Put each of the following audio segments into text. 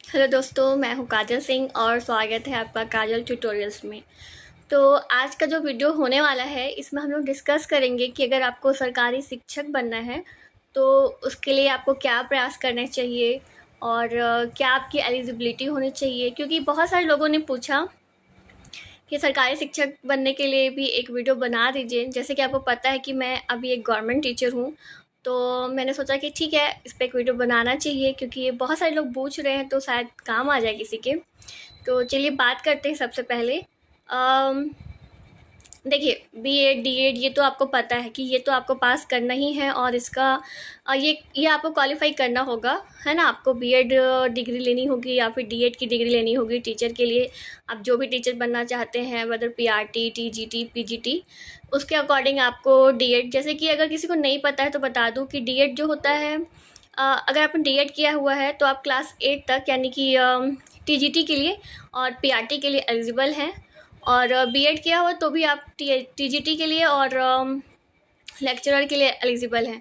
Hello दोस्तों, मैं हूं काजल सिंह और स्वागत है आपका काजल ट्यूटोरियल्स में। तो आज का जो वीडियो होने वाला है इसमें हम लोग डिस्कस करेंगे कि अगर आपको सरकारी शिक्षक बनना है तो उसके लिए आपको क्या प्रयास करने चाहिए और क्या आपकी एलिजिबिलिटी होनी चाहिए, क्योंकि बहुत सारे लोगों ने पूछा कि सरकारी शिक्षक बनने के लिए भी एक वीडियो बना दीजिए। जैसे कि आपको पता है कि मैं अभी एक गवर्नमेंट टीचर हूँ, तो मैंने सोचा कि ठीक है, इस पे एक वीडियो बनाना चाहिए क्योंकि ये बहुत सारे लोग पूछ रहे हैं तो शायद काम आ जाए किसी के। तो चलिए बात करते हैं सबसे पहले। देखिए, बीएड डीएड ये तो आपको पता है कि ये तो आपको पास करना ही है और इसका ये आपको क्वालिफाई करना होगा, है ना। आपको बीएड डिग्री लेनी होगी या फिर डीएड की डिग्री लेनी होगी टीचर के लिए। आप जो भी टीचर बनना चाहते हैं, वेदर पीआरटी टीजीटी पीजीटी, उसके अकॉर्डिंग आपको डीएड, जैसे कि अगर किसी को नहीं पता है तो बता दूं कि डीएड जो होता है, अगर आपने डीएड किया हुआ है तो आप क्लास 8 तक यानी कि टीजीटी के लिए और पीआरटी के लिए एलिजिबल हैं, और बीएड किया हुआ तो भी आप टीजीटी के लिए और लेक्चरर के लिए एलिजिबल हैं।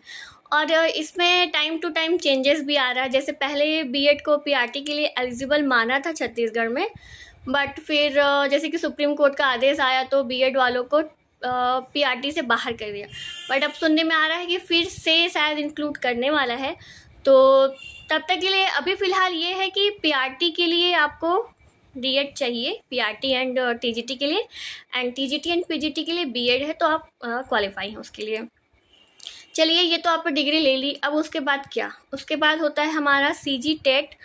और इसमें टाइम टू टाइम चेंजेस भी आ रहा है। जैसे पहले बीएड को पीआरटी के लिए एलिजिबल माना था छत्तीसगढ़ में, बट फिर जैसे कि सुप्रीम कोर्ट का आदेश आया तो बीएड वालों को पीआरटी से बाहर कर दिया। बट अब सुनने में आ रहा है कि फिर से शायद इंक्लूड करने वाला है। तो तब तक के लिए अभी फ़िलहाल ये है कि पीआरटी के लिए आपको डीएड चाहिए, पीआरटी एंड टीजीटी के लिए, एंड टीजीटी एंड पीजीटी के लिए बीएड है तो आप क्वालिफाई हैं उसके लिए। चलिए, ये तो आपने डिग्री ले ली। अब उसके बाद क्या? उसके बाद होता है हमारा सीजी टेट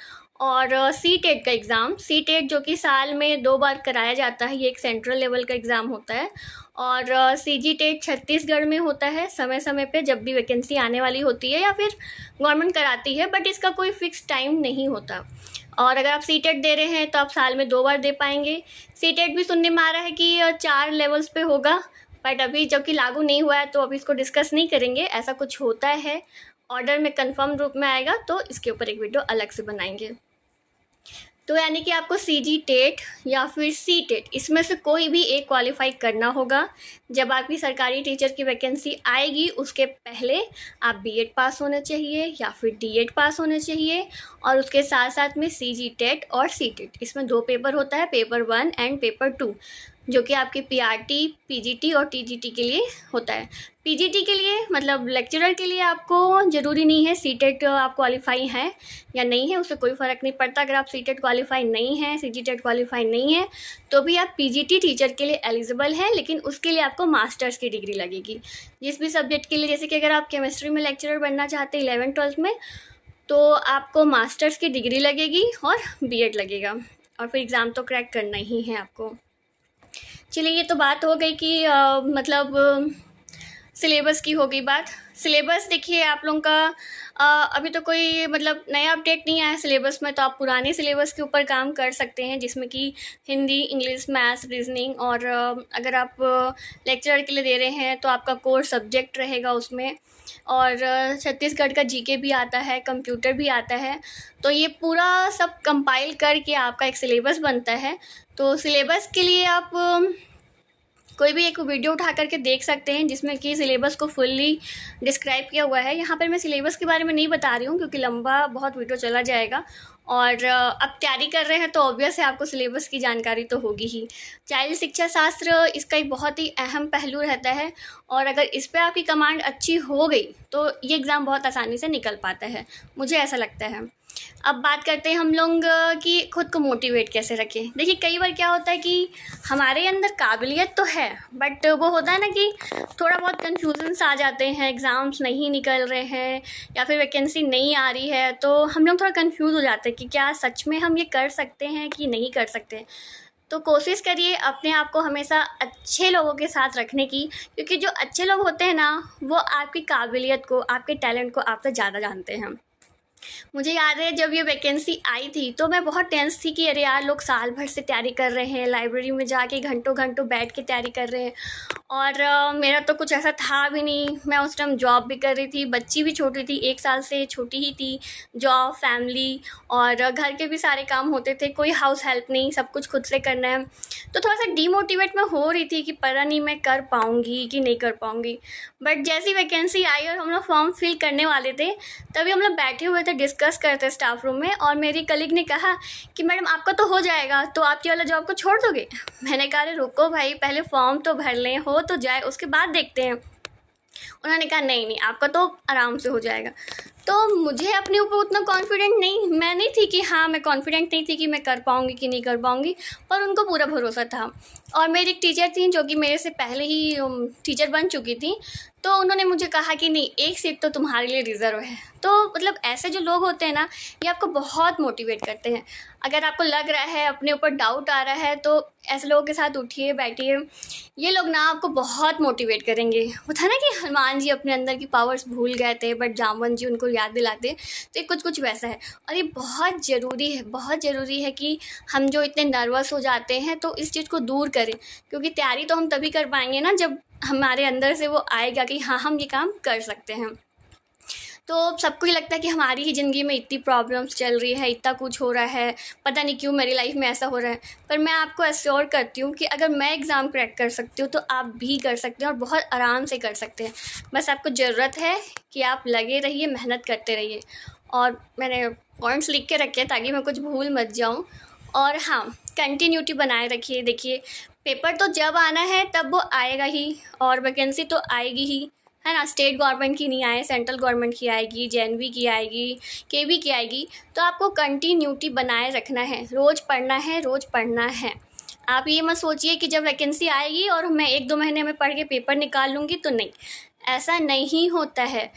और सी टेट का एग्ज़ाम। सी टेट जो कि साल में 2 बार कराया जाता है, ये एक सेंट्रल लेवल का एग्ज़ाम होता है। और सीजी टेट छत्तीसगढ़ में होता है समय समय पे, जब भी वैकेंसी आने वाली होती है या फिर गवर्नमेंट कराती है, बट इसका कोई फिक्स टाइम नहीं होता। और अगर आप सी टेट दे रहे हैं तो आप साल में 2 बार दे पाएंगे। सी टेट भी सुनने में आ रहा है कि 4 लेवल्स पे होगा, बट अभी जबकि लागू नहीं हुआ है तो अभी इसको डिस्कस नहीं करेंगे। ऐसा कुछ होता है, ऑर्डर में कंफर्म रूप में आएगा तो इसके ऊपर एक वीडियो अलग से बनाएंगे। तो यानी कि आपको सीजी टेट या फिर सी टेट, इसमें से कोई भी एक क्वालिफाई करना होगा। जब आपकी सरकारी टीचर की वैकेंसी आएगी उसके पहले आप बीएड पास होने चाहिए या फिर डीएड पास होने चाहिए, और उसके साथ साथ में सीजी टेट और सी टेट, इसमें 2 पेपर होता है, पेपर 1 एंड पेपर 2, जो कि आपकी पीआरटी पीजीटी और टीजीटी के लिए होता है। पीजीटी के लिए मतलब लेक्चरर के लिए आपको ज़रूरी नहीं है सी टेट आप क्वालिफाई हैं या नहीं है, उससे कोई फ़र्क नहीं पड़ता। अगर आप सी टेट क्वालिफाई नहीं हैं, सीजी टेट क्वालिफाई नहीं है, तो भी आप पीजीटी टीचर के लिए एलिजिबल हैं, लेकिन उसके लिए आपको मास्टर्स की डिग्री लगेगी जिस भी सब्जेक्ट के लिए। जैसे कि अगर आप केमिस्ट्री में लेक्चरर बनना चाहते हैं 11th-12th में, तो आपको मास्टर्स की डिग्री लगेगी और बीएड लगेगा, और फिर एग्ज़ाम तो क्रैक करना ही है आपको। चलिए, ये तो बात हो गई कि मतलब सिलेबस की हो गई बात। सिलेबस देखिए, आप लोगों का अभी तो कोई मतलब नया अपडेट नहीं आया है सिलेबस में, तो आप पुराने सिलेबस के ऊपर काम कर सकते हैं, जिसमें कि हिंदी, इंग्लिश, मैथ्स, रीजनिंग, और अगर आप लेक्चरर के लिए दे रहे हैं तो आपका कोर सब्जेक्ट रहेगा उसमें। और छत्तीसगढ़ का जीके भी आता है, कंप्यूटर भी आता है, तो ये पूरा सब कंपाइल करके आपका एक सिलेबस बनता है। तो सिलेबस के लिए आप कोई भी एक वीडियो उठा करके देख सकते हैं जिसमें कि सिलेबस को फुल्ली डिस्क्राइब किया हुआ है। यहाँ पर मैं सिलेबस के बारे में नहीं बता रही हूँ क्योंकि लंबा बहुत वीडियो चला जाएगा, और अब तैयारी कर रहे हैं तो ऑब्वियस है आपको सिलेबस की जानकारी तो होगी ही। चाइल्ड शिक्षा शास्त्र इसका एक बहुत ही अहम पहलू रहता है, और अगर इस पर आपकी कमांड अच्छी हो गई तो ये एग्ज़ाम बहुत आसानी से निकल पाता है, मुझे ऐसा लगता है। अब बात करते हैं हम लोग कि खुद को मोटिवेट कैसे रखें। देखिए, कई बार क्या होता है कि हमारे अंदर काबिलियत तो है, बट वो होता है ना कि थोड़ा बहुत कन्फ्यूजन्स आ जाते हैं, एग्ज़ाम्स नहीं निकल रहे हैं या फिर वैकेंसी नहीं आ रही है, तो हम लोग थोड़ा कन्फ्यूज़ हो जाते हैं कि क्या सच में हम ये कर सकते हैं कि नहीं कर सकते। तो कोशिश करिए अपने आप को हमेशा अच्छे लोगों के साथ रखने की, क्योंकि जो अच्छे लोग होते हैं ना, वो आपकी काबिलियत को, आपके टैलेंट को आपसे ज़्यादा जानते हैं। मुझे याद है जब ये वैकेंसी आई थी तो मैं बहुत टेंस थी कि अरे यार, लोग साल भर से तैयारी कर रहे हैं, लाइब्रेरी में जाके घंटों घंटों बैठ के तैयारी कर रहे हैं, और मेरा तो कुछ ऐसा था भी नहीं। मैं उस टाइम जॉब भी कर रही थी, बच्ची भी छोटी थी, 1 साल से छोटी ही थी। जॉब, फैमिली और घर के भी सारे काम होते थे, कोई हाउस हेल्प नहीं, सब कुछ खुद से करना है। तो थोड़ा सा डीमोटिवेट मैं हो रही थी कि पता नहीं मैं कर पाऊँगी कि नहीं कर पाऊँगी। बट जैसी वैकेंसी आई और हम लोग फॉर्म फिल करने वाले थे, तभी हम लोग बैठे हुए थे डिस्कस करते स्टाफ रूम में, और मेरी कलीग ने कहा कि मैडम आपका तो हो जाएगा, तो आप ये वाला जॉब को छोड़ दोगे? मैंने कहा अरे रुको भाई, पहले फॉर्म तो भर लें, हो तो जाए, उसके बाद देखते हैं। उन्होंने कहा नहीं नहीं, आपका तो आराम से हो जाएगा। तो मुझे अपने ऊपर उतना कॉन्फिडेंट मैं नहीं थी कि हाँ, मैं कॉन्फिडेंट नहीं थी कि मैं कर पाऊँगी कि नहीं कर पाऊँगी, पर उनको पूरा भरोसा था। और मेरी एक टीचर थी जो कि मेरे से पहले ही टीचर बन चुकी थी, तो उन्होंने मुझे कहा कि नहीं, एक सीट तो तुम्हारे लिए रिज़र्व है। तो मतलब ऐसे जो लोग होते हैं ना, ये आपको बहुत मोटिवेट करते हैं। अगर आपको लग रहा है, अपने ऊपर डाउट आ रहा है, तो ऐसे लोगों के साथ उठिए, बैठिए। ये लोग ना आपको बहुत मोटिवेट करेंगे। वो था ना कि हनुमान जी अपने अंदर की पावर्स भूल गए थे, बट जामवंत जी उनको याद दिलाते। तो ये कुछ वैसा है, और ये बहुत ज़रूरी है, बहुत ज़रूरी है कि हम जो इतने नर्वस हो जाते हैं, तो इस चीज़ को दूर करें। क्योंकि तैयारी तो हम तभी कर पाएंगे ना, जब हमारे अंदर से वो आएगा कि हाँ, हम ये काम कर सकते हैं। तो सबको ये लगता है कि हमारी ही ज़िंदगी में इतनी प्रॉब्लम्स चल रही है, इतना कुछ हो रहा है, पता नहीं क्यों मेरी लाइफ में ऐसा हो रहा है। पर मैं आपको एश्योर करती हूँ कि अगर मैं एग्ज़ाम क्रैक कर सकती हूँ, तो आप भी कर सकते हैं, और बहुत आराम से कर सकते हैं। बस आपको ज़रूरत है कि आप लगे रहिए, मेहनत करते रहिए। और मैंने पॉइंट्स लिख के रखे हैं ताकि मैं कुछ भूल मत जाऊँ। और हाँ, कंटिन्यूटी बनाए रखिए। देखिए, पेपर तो जब आना है तब वो आएगा ही, और वैकेंसी तो आएगी ही, है ना। स्टेट गवर्नमेंट की नहीं आए, सेंट्रल गवर्नमेंट की आएगी, जेएनवी की आएगी, केवी की आएगी। तो आपको कंटिन्यूटी बनाए रखना है, रोज़ पढ़ना है, रोज़ पढ़ना है। आप ये मत सोचिए कि जब वैकेंसी आएगी और मैं 1-2 महीने में पढ़ के पेपर निकाल लूँगी, तो नहीं, ऐसा नहीं होता है।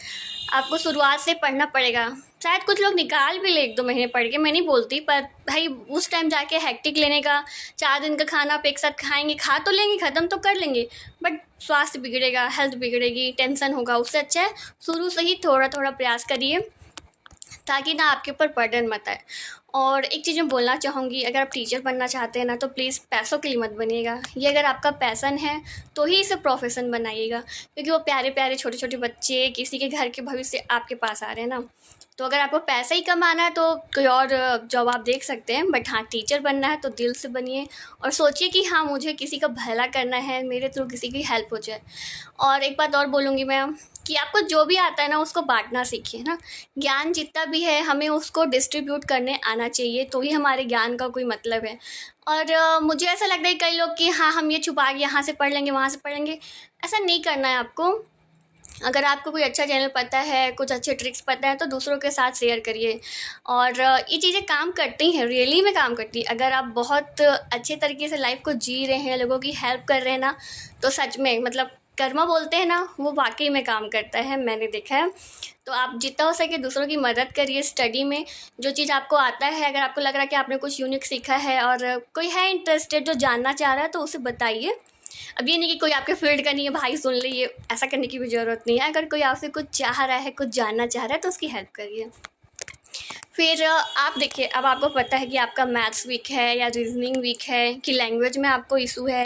आपको शुरुआत से पढ़ना पड़ेगा। शायद कुछ लोग निकाल भी ले 1-2 महीने पढ़ के, मैं नहीं बोलती, पर भाई उस टाइम जाके हेक्टिक लेने का, 4 दिन का खाना आप एक साथ खाएंगे, खा तो लेंगे, ख़त्म तो कर लेंगे, बट स्वास्थ्य बिगड़ेगा, हेल्थ बिगड़ेगी, टेंशन होगा। उससे अच्छा है शुरू से ही थोड़ा थोड़ा प्रयास करिए, ताकि ना आपके ऊपर बर्डन मत आए। और एक चीज़ मैं बोलना चाहूँगी, अगर आप टीचर बनना चाहते हैं ना, तो प्लीज़ पैसों के लिए मत बनिएगा। ये अगर आपका पैसन है तो ही इसे प्रोफेशन बनाइएगा, क्योंकि वो प्यारे प्यारे छोटे छोटे बच्चे, किसी के घर के भविष्य आपके पास आ रहे हैं ना। तो अगर आपको पैसा ही कमाना है तो कोई और जॉब आप देख सकते हैं, बट हाँ, टीचर बनना है तो दिल से बनिए, और सोचिए कि हाँ, मुझे किसी का भला करना है, मेरे थ्रू किसी की हेल्प हो जाए। और एक बात और बोलूँगी मैं, कि आपको जो भी आता है ना, उसको बांटना सीखिए ना। ज्ञान जितना भी है, हमें उसको डिस्ट्रीब्यूट करने आना चाहिए, तो ही हमारे ज्ञान का कोई मतलब है। और मुझे ऐसा लगता है कई लोग कि हाँ, हम ये छुपा के यहाँ से पढ़ लेंगे, वहाँ से पढ़ लेंगे। ऐसा नहीं करना है आपको। अगर आपको कोई अच्छा चैनल पता है, कुछ अच्छे ट्रिक्स पता है, तो दूसरों के साथ शेयर करिए। और ये चीज़ें काम करती हैं, रियली में काम करती है। अगर आप बहुत अच्छे तरीके से लाइफ को जी रहे हैं, लोगों की हेल्प कर रहे हैं ना, तो सच में मतलब कर्मा बोलते हैं ना, वो वाकई में काम करता है, मैंने देखा है। तो आप जितना हो सके दूसरों की मदद करिए स्टडी में। जो चीज़ आपको आता है, अगर आपको लग रहा है कि आपने कुछ यूनिक सीखा है और कोई है इंटरेस्टेड जो जानना चाह रहा है, तो उसे बताइए। अब ये नहीं कि कोई आपके फील्ड का नहीं है, भाई सुन ले, ये ऐसा करने की भी ज़रूरत नहीं है। अगर कोई आपसे कुछ चाह रहा है, कुछ जानना चाह रहा है, तो उसकी हेल्प करिए। फिर आप देखिए, अब आपको पता है कि आपका मैथ्स वीक है, या रीजनिंग वीक है, कि लैंग्वेज में आपको इशू है,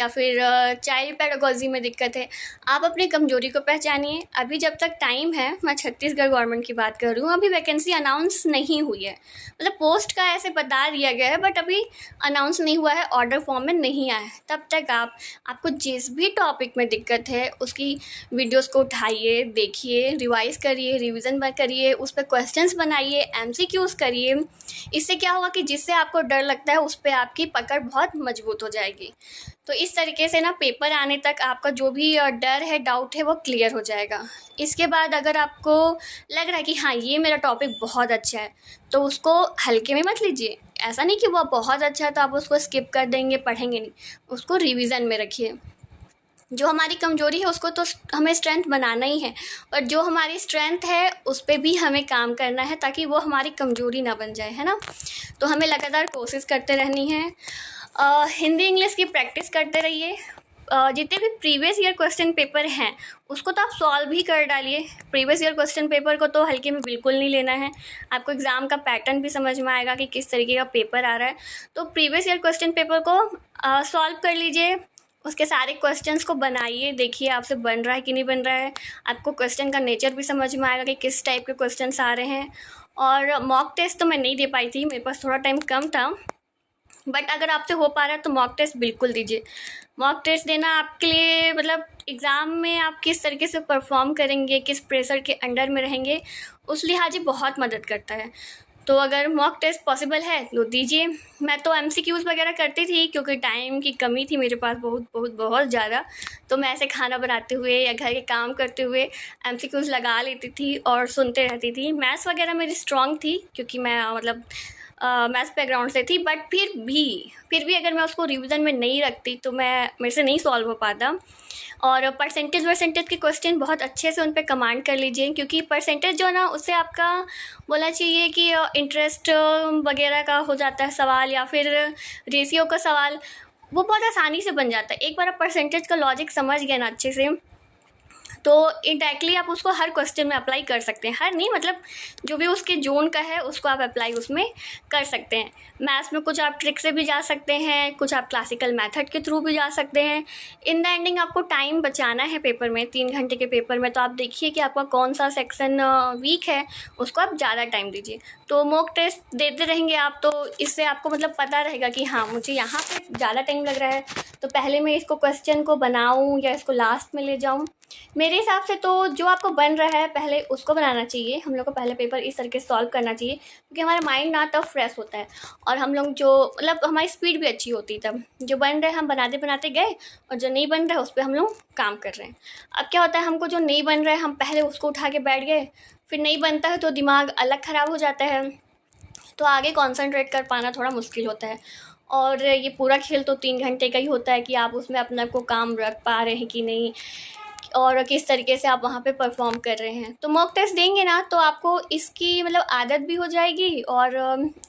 या फिर चाइल्ड पेडागोजी में दिक्कत है। आप अपनी कमजोरी को पहचानिए। अभी जब तक टाइम है, मैं छत्तीसगढ़ गवर्नमेंट की बात कर रही हूँ, अभी वैकेंसी अनाउंस नहीं हुई है। मतलब पोस्ट का ऐसे बता दिया गया है, बट अभी अनाउंस नहीं हुआ है, ऑर्डर फॉर्म में नहीं आया है। तब तक आपको जिस भी टॉपिक में दिक्कत है, उसकी वीडियोज़ को उठाइए, देखिए, रिवाइज़ करिए, रिविज़न करिए, उस पर क्वेश्चंस बनाइए, एमसीक्यूज़ करिए। इससे क्या होगा कि जिससे आपको डर लगता है, उस पे आपकी पकड़ बहुत मजबूत हो जाएगी। तो इस तरीके से ना पेपर आने तक आपका जो भी डर है, डाउट है, वो क्लियर हो जाएगा। इसके बाद अगर आपको लग रहा है कि हाँ, ये मेरा टॉपिक बहुत अच्छा है, तो उसको हल्के में मत लीजिए। ऐसा नहीं कि वो बहुत अच्छा है तो आप उसको स्किप कर देंगे, पढ़ेंगे नहीं। उसको रिवीजन में रखिए। जो हमारी कमजोरी है उसको तो हमें स्ट्रेंथ बनाना ही है, और जो हमारी स्ट्रेंथ है उस पर भी हमें काम करना है, ताकि वो हमारी कमजोरी ना बन जाए, है ना। तो हमें लगातार कोशिश करते रहनी है। हिंदी इंग्लिश की प्रैक्टिस करते रहिए। जितने भी प्रीवियस ईयर क्वेश्चन पेपर हैं, उसको तो आप सॉल्व भी कर डालिए। प्रीवियस ईयर क्वेश्चन पेपर को तो हल्के में बिल्कुल नहीं लेना है। आपको एग्ज़ाम का पैटर्न भी समझ में आएगा कि किस तरीके का पेपर आ रहा है। तो प्रीवियस ईयर क्वेश्चन पेपर को सॉल्व कर लीजिए, उसके सारे क्वेश्चंस को बनाइए, देखिए आपसे बन रहा है कि नहीं बन रहा है। आपको क्वेश्चन का नेचर भी समझ में आएगा कि किस टाइप के क्वेश्चंस आ रहे हैं। और मॉक टेस्ट तो मैं नहीं दे पाई थी, मेरे पास थोड़ा टाइम कम था, बट अगर आपसे हो पा रहा है तो मॉक टेस्ट बिल्कुल दीजिए। मॉक टेस्ट देना आपके लिए मतलब एग्ज़ाम में आप किस तरीके से परफॉर्म करेंगे, किस प्रेशर के अंडर में रहेंगे, उस लिहाज बहुत मदद करता है। तो अगर मॉक टेस्ट पॉसिबल है तो दीजिए। मैं तो एमसीक्यूज़ वगैरह करती थी क्योंकि टाइम की कमी थी मेरे पास बहुत बहुत बहुत ज़्यादा। तो मैं ऐसे खाना बनाते हुए या घर के काम करते हुए एमसीक्यूज़ लगा लेती थी और सुनते रहती थी। मैथ्स वगैरह मेरी स्ट्रॉन्ग थी क्योंकि मैं मतलब मैथ्स बैकग्राउंड से थी, बट फिर भी अगर मैं उसको रिवीजन में नहीं रखती तो मेरे से नहीं सॉल्व हो पाता। और परसेंटेज के क्वेश्चन बहुत अच्छे से उन पे कमांड कर लीजिए, क्योंकि परसेंटेज जो है ना उससे आपका बोलना चाहिए कि इंटरेस्ट वगैरह का हो जाता है सवाल, या फिर रेशियो का सवाल, वो बहुत आसानी से बन जाता है। एक बार आप परसेंटेज का लॉजिक समझ गए ना अच्छे से, तो इंडायरेक्टली आप उसको हर क्वेश्चन में अप्लाई कर सकते हैं। हर नहीं, मतलब जो भी उसके जोन का है उसको आप अप्लाई उसमें कर सकते हैं। मैथ्स में कुछ आप ट्रिक से भी जा सकते हैं, कुछ आप क्लासिकल मेथड के थ्रू भी जा सकते हैं। इन द एंडिंग आपको टाइम बचाना है पेपर में, 3 घंटे के पेपर में, तो आप देखिए कि आपका कौन सा सेक्शन वीक है, उसको आप ज़्यादा टाइम दीजिए। तो मॉक टेस्ट देते रहेंगे आप, तो इससे आपको मतलब पता रहेगा कि हाँ मुझे यहाँ पे ज़्यादा टाइम लग रहा है, तो पहले मैं इसको क्वेश्चन को बनाऊँ या इसको लास्ट में ले जाऊँ। मेरे हिसाब से तो जो आपको बन रहा है पहले उसको बनाना चाहिए। हम लोग को पहले पेपर इस तरीके से सॉल्व करना चाहिए, क्योंकि हमारा माइंड ना तब फ्रेश होता है, और हम लोग जो मतलब हमारी स्पीड भी अच्छी होती है तब। जो बन रहा है हम बनाते बनाते गए, और जो नहीं बन रहा है उस पर हम लोग काम कर रहे हैं। अब क्या होता है, हमको जो नहीं बन रहा है हम पहले उसको उठा के बैठ गए, फिर नहीं बनता है तो दिमाग अलग ख़राब हो जाता है, तो आगे कॉन्सेंट्रेट कर पाना थोड़ा मुश्किल होता है। और ये पूरा खेल तो 3 घंटे का ही होता है कि आप उसमें अपना को काम रख पा रहे हैं कि नहीं, और किस तरीके से आप वहाँ पे परफॉर्म कर रहे हैं। तो मॉक टेस्ट देंगे ना तो आपको इसकी मतलब आदत भी हो जाएगी, और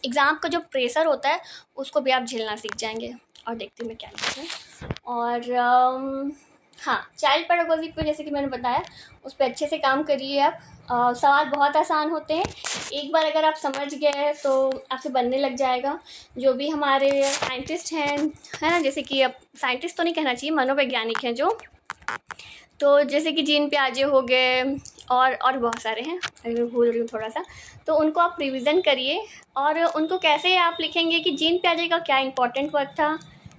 एग्ज़ाम का जो प्रेशर होता है उसको भी आप झेलना सीख जाएंगे। और देखते हैं मैं क्या लिखती हूँ। और हाँ, चाइल्ड पेडागोजी पे जैसे कि मैंने बताया उस पर अच्छे से काम करिए आप। सवाल बहुत आसान होते हैं, एक बार अगर आप समझ गए तो आपसे बनने लग जाएगा। जो भी हमारे साइंटिस्ट हैं, है ना, जैसे कि अब साइंटिस्ट तो नहीं कहना चाहिए, मनोवैज्ञानिक हैं जो, तो जैसे कि जीन प्याजे हो गए और बहुत सारे हैं, अगर मैं भूल रही हूँ थोड़ा सा, तो उनको आप रिवीजन करिए। और उनको कैसे आप लिखेंगे कि जीन प्याजे का क्या इंपॉर्टेंट वर्क था,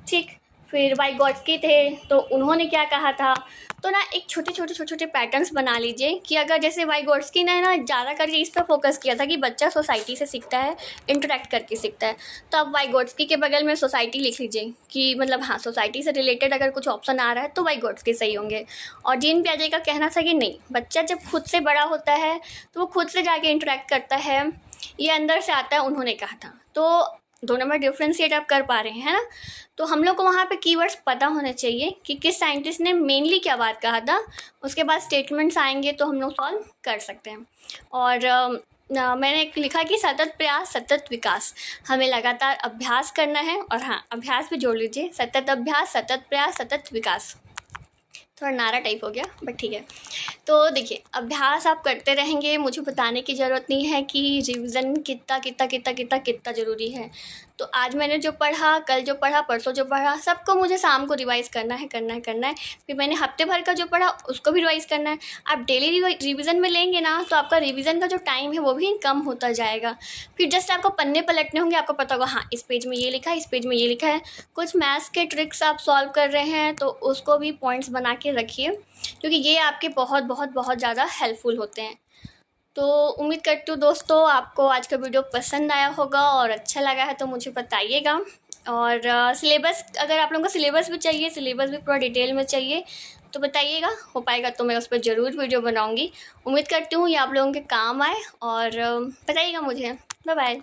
ठीक, फिर वाइगोट्स्की थे तो उन्होंने क्या कहा था। तो ना एक छोटे पैटर्न्स बना लीजिए कि अगर जैसे वाइगोट्स्की ने ना ज़्यादा करके इस पर फोकस किया था कि बच्चा सोसाइटी से सीखता है, इंटरेक्ट करके सीखता है, तो अब वाइगोट्स्की के बगल में सोसाइटी लिख लीजिए कि मतलब हाँ सोसाइटी से रिलेटेड अगर कुछ ऑप्शन आ रहा है तो वाइगोट्स्की सही होंगे। और जीन पियाजे का कहना था कि नहीं, बच्चा जब खुद से बड़ा होता है तो वो खुद से जाके इंटरेक्ट करता है, ये अंदर से आता है, उन्होंने कहा था। तो दोनों में डिफ्रेंशिएट आप कर पा रहे हैं, है ना। तो हम लोग को वहाँ पे कीवर्ड्स पता होने चाहिए कि किस साइंटिस्ट ने मेनली क्या बात कहा था, उसके बाद स्टेटमेंट्स आएंगे तो हम लोग सॉल्व कर सकते हैं। और मैंने एक लिखा कि सतत प्रयास सतत विकास, हमें लगातार अभ्यास करना है। और हाँ, अभ्यास भी जोड़ लीजिए, सतत अभ्यास सतत प्रयास सतत विकास। थोड़ा नारा टाइप हो गया बट ठीक है। तो देखिए, अभ्यास आप करते रहेंगे, मुझे बताने की ज़रूरत नहीं है कि रिवीजन कितना ज़रूरी है। तो आज मैंने जो पढ़ा, कल जो पढ़ा, परसों जो पढ़ा, सबको मुझे शाम को रिवाइज़ करना है। फिर मैंने हफ्ते भर का जो पढ़ा उसको भी रिवाइज़ करना है। आप डेली रिवीजन में लेंगे ना तो आपका रिवीजन का जो टाइम है वो भी कम होता जाएगा। फिर जस्ट आपको पन्ने पलटने होंगे, आपको पता होगा हाँ इस पेज में ये लिखा है, इस पेज में ये लिखा है। कुछ मैथ्स के ट्रिक्स आप सॉल्व कर रहे हैं तो उसको भी पॉइंट्स बना के रखिए, क्योंकि ये आपके बहुत ज़्यादा हेल्पफुल होते हैं। तो उम्मीद करती हूँ दोस्तों आपको आज का वीडियो पसंद आया होगा, और अच्छा लगा है तो मुझे बताइएगा। और सिलेबस, अगर आप लोगों को सिलेबस भी चाहिए, सिलेबस भी पूरा डिटेल में चाहिए तो बताइएगा, हो पाएगा तो मैं उस पर ज़रूर वीडियो बनाऊँगी। उम्मीद करती हूँ ये आप लोगों के काम आए, और बताइएगा मुझे। Bye bye.